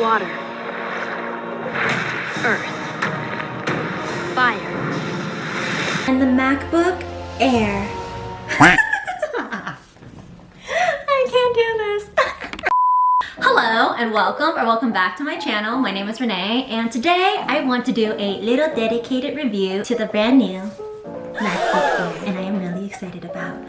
water, earth, fire, and the MacBook Air. I can't do this. Hello and welcome back to my channel. My name is Renee and today I want to do a little dedicated review to the brand new MacBook Air, and I am really excited about.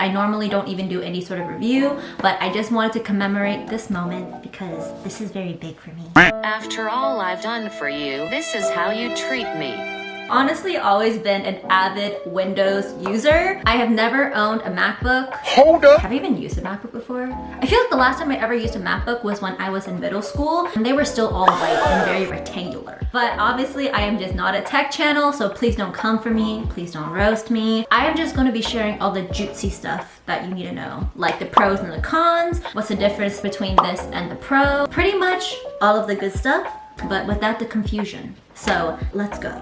I normally don't even do any sort of review, but I just wanted to commemorate this moment because this is very big for me. After all I've done for you, this is how you treat me. Honestly, always been an avid Windows user. I have never owned a MacBook. Hold up! Have you even used a MacBook before? I feel like the last time I ever used a MacBook was when I was in middle school, and they were still all white and very rectangular. But obviously, I am just not a tech channel, so please don't come for me. Please don't roast me. I am just gonna be sharing all the juicy stuff that you need to know, like the pros and the cons, what's the difference between this and the Pro, pretty much all of the good stuff, but without the confusion. So let's go.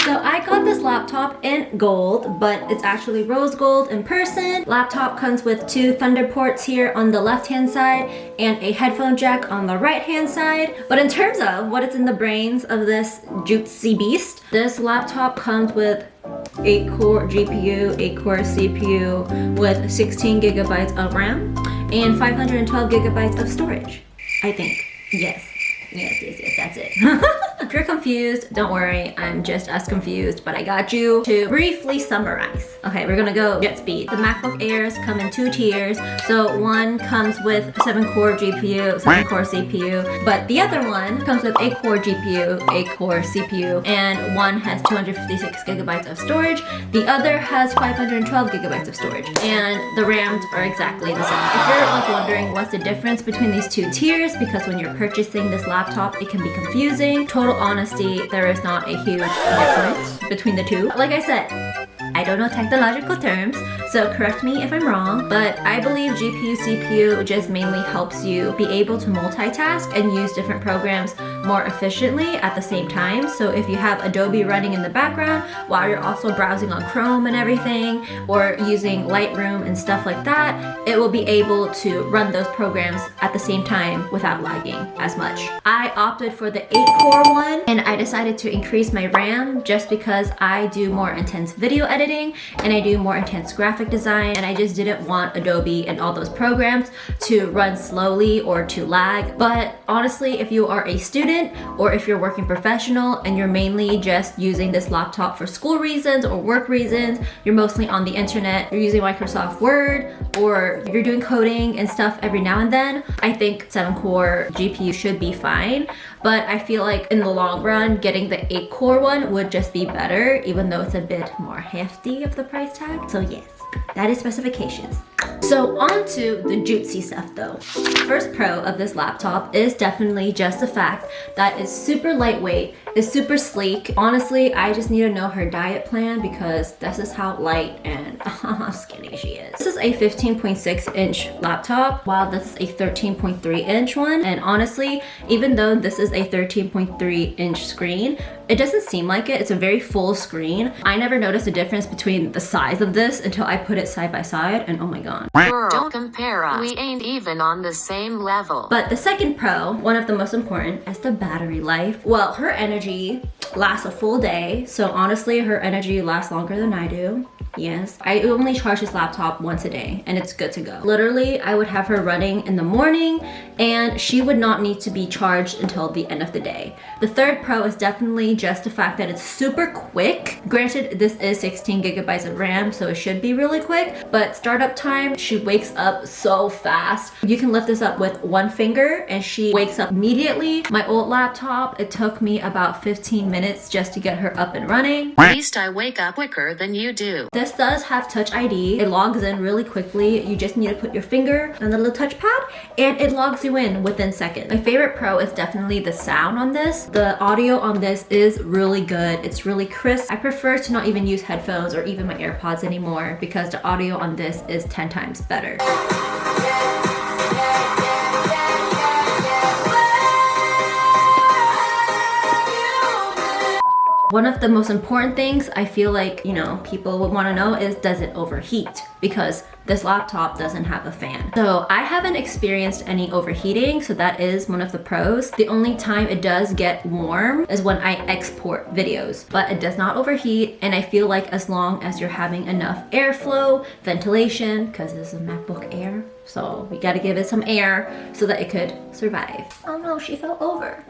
So I got this laptop in gold, but it's actually rose gold in person. Laptop comes with two Thunder ports here on the left-hand side and a headphone jack on the right-hand side. But in terms of what is in the brains of this juicy beast, this laptop comes with 8-core GPU, 8-core CPU with 16 gigabytes of RAM and 512 gigabytes of storage, I think. Yes, that's it. If you're confused, don't worry, I'm just as confused, but I got you. To briefly summarize. Okay, we're gonna go jet speed. The MacBook Airs come in two tiers. So one comes with 7-core GPU, 7-core CPU, but the other one comes with 8-core GPU, 8-core CPU, and one has 256 gigabytes of storage. The other has 512 gigabytes of storage, and the RAMs are exactly the same. If you're like wondering what's the difference between these two tiers, because when you're purchasing this laptop, it can be confusing. Total honesty, there is not a huge difference between the two. Like I said, I don't know technological terms, so correct me if I'm wrong, but I believe GPU, CPU just mainly helps you be able to multitask and use different programs more efficiently at the same time. So if you have Adobe running in the background while you're also browsing on Chrome and everything, or using Lightroom and stuff like that, it will be able to run those programs at the same time without lagging as much. I opted for the 8-core one, and I decided to increase my RAM just because I do more intense video editing and I do more intense graphic design, and I just didn't want Adobe and all those programs to run slowly or to lag. But honestly, if you are a student or if you're working professional and you're mainly just using this laptop for school reasons or work reasons, you're mostly on the internet, you're using Microsoft Word, or you're doing coding and stuff every now and then, I think 7-core GPU should be fine. But I feel like in the long run, getting the 8-core one would just be better, even though it's a bit more hefty of the price tag. So yes, that is specifications. So on to the juicy stuff though. First pro of this laptop is definitely just the fact that it's super lightweight, it's super sleek. Honestly, I just need to know her diet plan because this is how light and skinny she is. This is a 15.6 inch laptop, while this is a 13.3 inch one. And honestly, even though this is a 13.3 inch screen, it doesn't seem like it. It's a very full screen. I never noticed a difference between the size of this until I put it side by side, and oh my god. Girl, don't compare us. We ain't even on the same level. But the second pro, one of the most important, is the battery life. Well, her energy lasts a full day, so honestly, her energy lasts longer than I do. Yes, I only charge this laptop once a day and it's good to go. Literally, I would have her running in the morning and she would not need to be charged until the end of the day. The third pro is definitely just the fact that it's super quick. Granted, this is 16 gigabytes of RAM, so it should be really quick, but startup time, she wakes up so fast. You can lift this up with one finger and she wakes up immediately. My old laptop, it took me about 15 minutes just to get her up and running. At least I wake up quicker than you do. This does have Touch ID. It logs in really quickly. You just need to put your finger on the little touchpad and it logs you in within seconds. My favorite pro is definitely the sound on this. The audio on this is really good. It's really crisp. I prefer to not even use headphones or even my AirPods anymore because the audio on this is 10 times better. One of the most important things I feel like, people would want to know is, does it overheat? Because this laptop doesn't have a fan. So I haven't experienced any overheating, so that is one of the pros. The only time it does get warm is when I export videos, but it does not overheat, and I feel like as long as you're having enough airflow, ventilation, because this is a MacBook Air, so we gotta give it some air so that it could survive. Oh no, she fell over.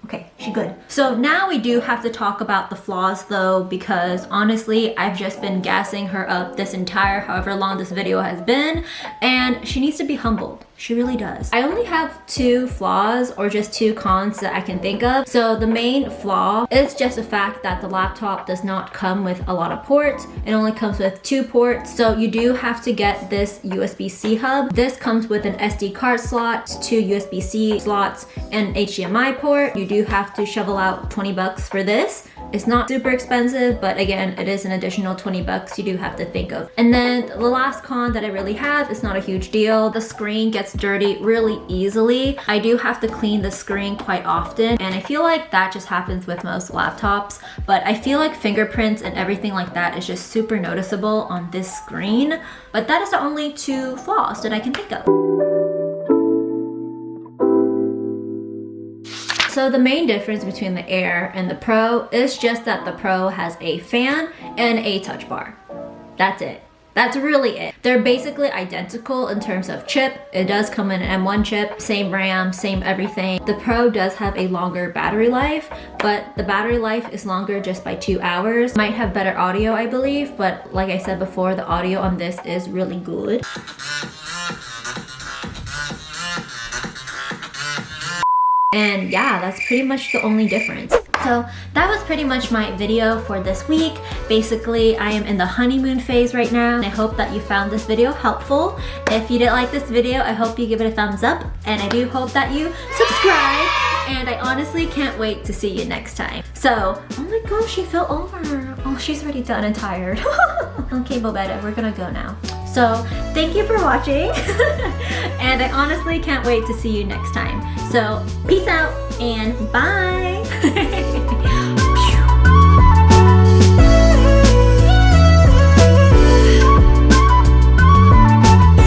Okay, she's good. So now we do have to talk about the flaws though, because honestly, I've just been gassing her up this entire however long this video has been, and she needs to be humbled. She really does. I only have 2 flaws, or just 2 cons that I can think of. So the main flaw is just the fact that the laptop does not come with a lot of ports. It only comes with 2 ports. So you do have to get this USB-C hub. This comes with an SD card slot, 2 USB-C slots, and HDMI port. You do have to shovel out 20 bucks for this. It's not super expensive, but again, it is an additional 20 bucks you do have to think of. And then the last con that I really have is not a huge deal. The screen gets dirty really easily. I do have to clean the screen quite often, and I feel like that just happens with most laptops, but I feel like fingerprints and everything like that is just super noticeable on this screen. But that is the only 2 flaws that I can think of. So the main difference between the Air and the Pro is just that the Pro has a fan and a touch bar. That's it. That's really it. They're basically identical in terms of chip. It does come in an M1 chip, same RAM, same everything. The Pro does have a longer battery life, but the battery life is longer just by 2 hours. Might have better audio, I believe, but like I said before, the audio on this is really good. And yeah, that's pretty much the only difference. So that was pretty much my video for this week. Basically, I am in the honeymoon phase right now, and I hope that you found this video helpful. If you did like this video, I hope you give it a thumbs up, and I do hope that you subscribe, and I honestly can't wait to see you next time. So, oh my gosh, she fell over. Oh, she's already done and tired. Okay, Bobetta, we're gonna go now. So, thank you for watching, and I honestly can't wait to see you next time. So, peace out, and bye!